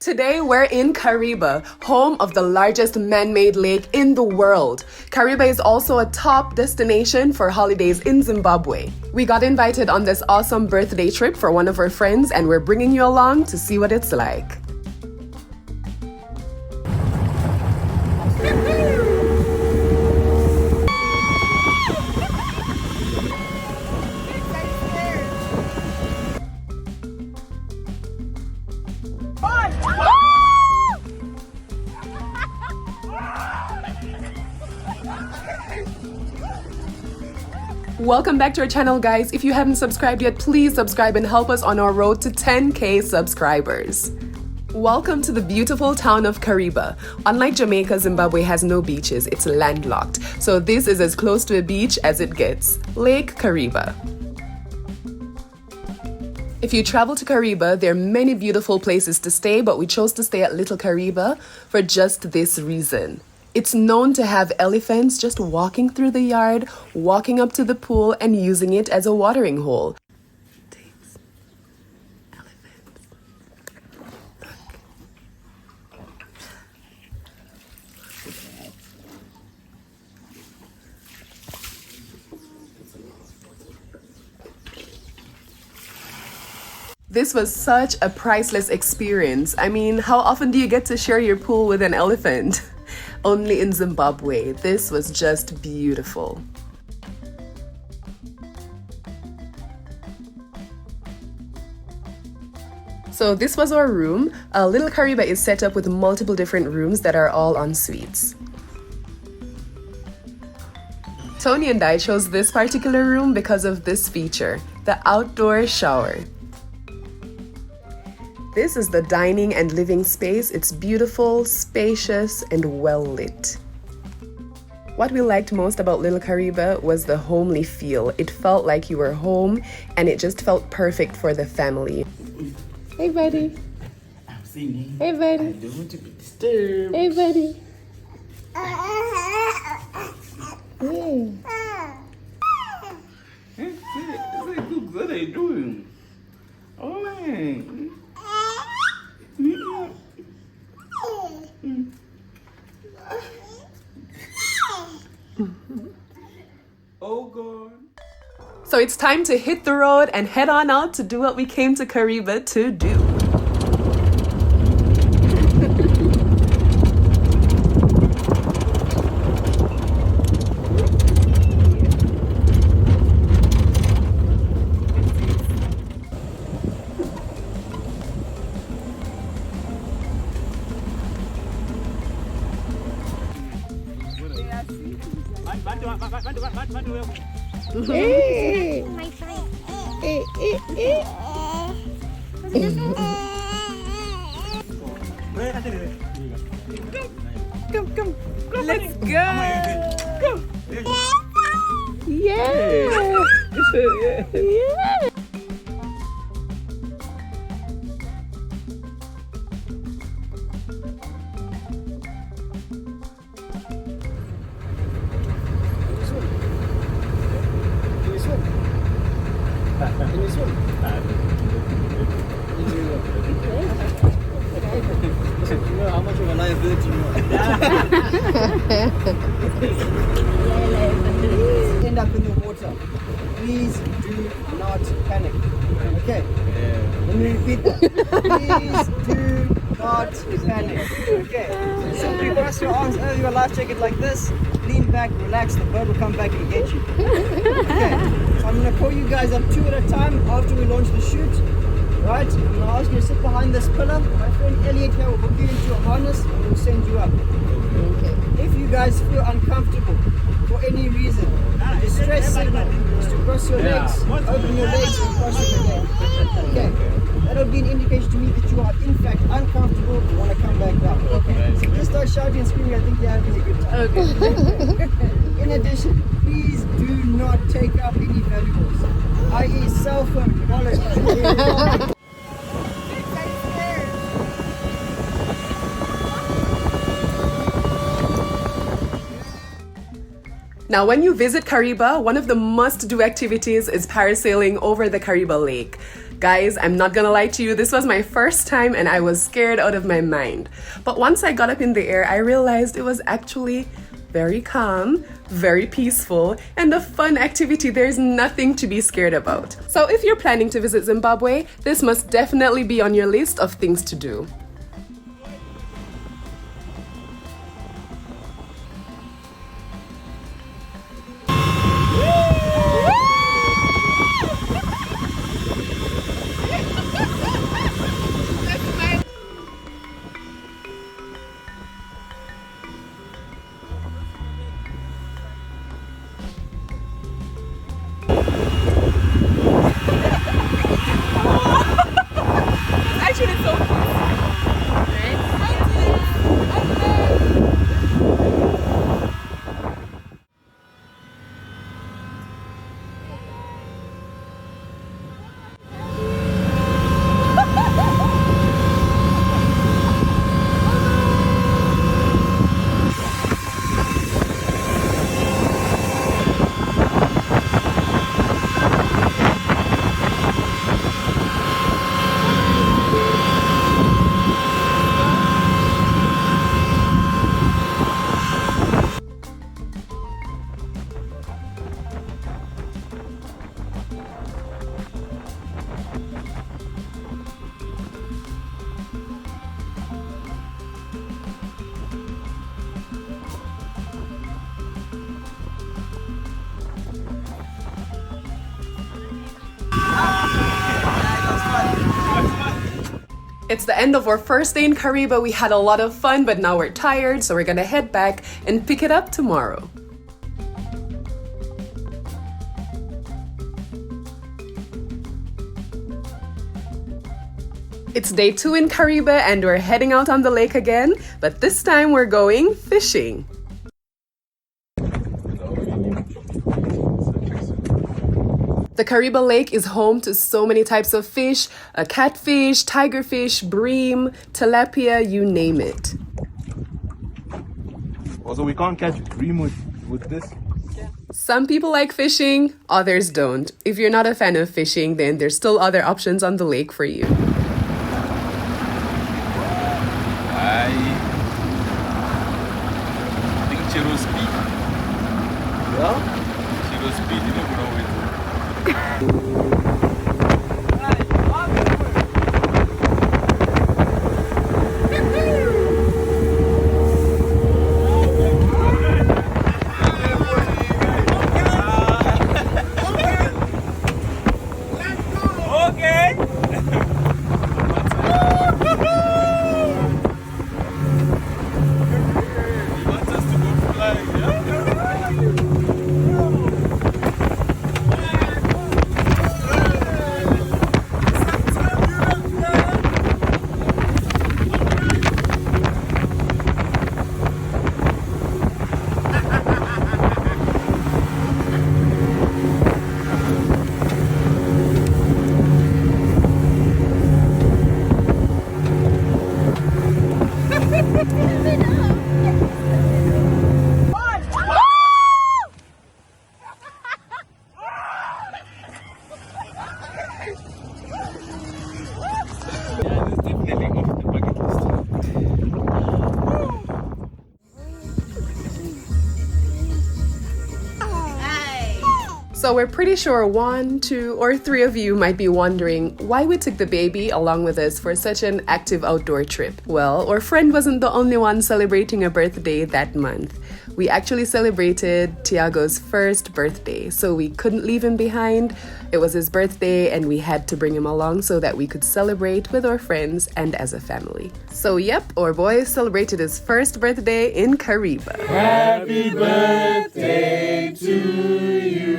Today we're in Kariba, home of the largest man-made lake in the world. Kariba is also a top destination for holidays in Zimbabwe. We got invited on this awesome birthday trip for one of our friends, and we're bringing you along to see what it's like. Welcome back to our channel, guys. If you haven't subscribed yet, please subscribe and help us on our road to 10K subscribers. Welcome to the beautiful town of Kariba. Unlike Jamaica, Zimbabwe has no beaches. It's landlocked. So this is as close to a beach as it gets. Lake Kariba. If you travel to Kariba, there are many beautiful places to stay, but we chose to stay at Little Kariba for just this reason. It's known to have elephants just walking through the yard, walking up to the pool, and using it as a watering hole. Thanks. Elephants. This was such a priceless experience. I mean, how often do you get to share your pool with an elephant? Only in Zimbabwe. This was just beautiful. So this was our room. Little Kariba is set up with multiple different rooms that are all en suites. Tony and I chose this particular room because of this feature, the outdoor shower. This is the dining and living space. It's beautiful, spacious, and well lit. What we liked most about Little Kariba was the homely feel. It felt like you were home, and it just felt perfect for the family. Hey, buddy. I'm singing. Hey, buddy. I don't want to be disturbed. Hey, buddy. What are you doing? Oh, man. Oh God. So it's time to hit the road and head on out to do what we came to Kariba to do. Hey. Come. Let's go. Yeah. Yeah. How much of a liability you are? End up in the water. Please do not panic. Okay? Let me repeat that. Please do not panic. Okay? Simply cross your arms over your life jacket like this. Lean back, relax. The bird will come back and get you. Okay? So I'm going to call you guys up two at a time after we launch the chute. Right, I'm going to ask you to sit behind this pillar. My friend Elliot here will hook you into a harness and we'll send you up. Okay. If you guys feel uncomfortable for any reason, the distress signal is to cross your legs, open your legs and cross them again. Okay, that'll be an indication to me that you are in fact uncomfortable and want to come back down. Okay. So just start shouting and screaming, I think you're having a good time. Okay. In addition, please do not take up any valuables, i.e. cell phone, wallet. Now, when you visit Kariba, one of the must-do activities is parasailing over the Kariba Lake. Guys, I'm not gonna lie to you, this was my first time and I was scared out of my mind. But once I got up in the air, I realized it was actually very calm, very peaceful, and a fun activity. There's nothing to be scared about. So if you're planning to visit Zimbabwe, this must definitely be on your list of things to do. It's the end of our first day in Kariba. We had a lot of fun, but now we're tired, so we're gonna head back and pick it up tomorrow. It's day 2 in Kariba and we're heading out on the lake again, but this time we're going fishing. The Kariba Lake is home to so many types of fish, catfish, tigerfish, bream, tilapia, you name it. Also, we can't catch bream with this. Some people like fishing, others don't. If you're not a fan of fishing, then there's still other options on the lake for you. I think Chiro speed. Yeah? Chiro speed, you don't know it. So we're pretty sure 1, 2, or 3 of you might be wondering why we took the baby along with us for such an active outdoor trip. Well, our friend wasn't the only one celebrating a birthday that month. We actually celebrated Tiago's first birthday, so we couldn't leave him behind. It was his birthday and we had to bring him along so that we could celebrate with our friends and as a family. So yep, our boy celebrated his first birthday in Kariba. Happy birthday to you.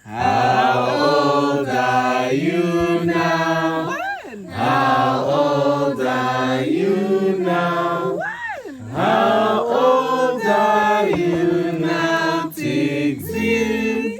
How old are you now? How old are you now? How old are you now, Tixie?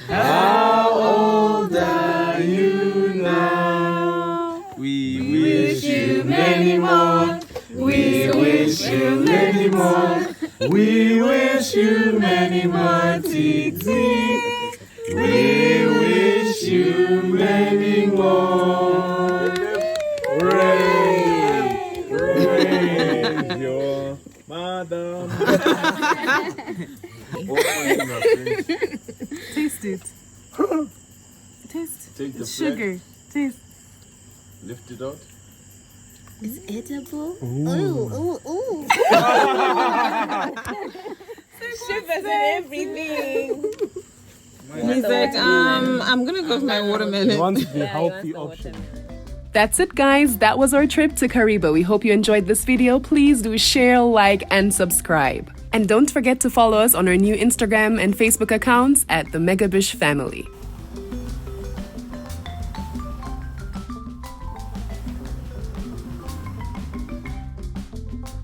How old are you now? We wish you many more. We wish you many more. We wish you many more, Tixie. We wish you many Taste it. Taste. Take the Sugar. Taste. Lift it out. It's edible. Ooh. Shivers and everything. He's like, I'm gonna go with my watermelon. wants the healthy option. That's it, guys. That was our trip to Kariba. We hope you enjoyed this video. Please do share, like, and subscribe. And don't forget to follow us on our new Instagram and Facebook accounts at the Megabish Family.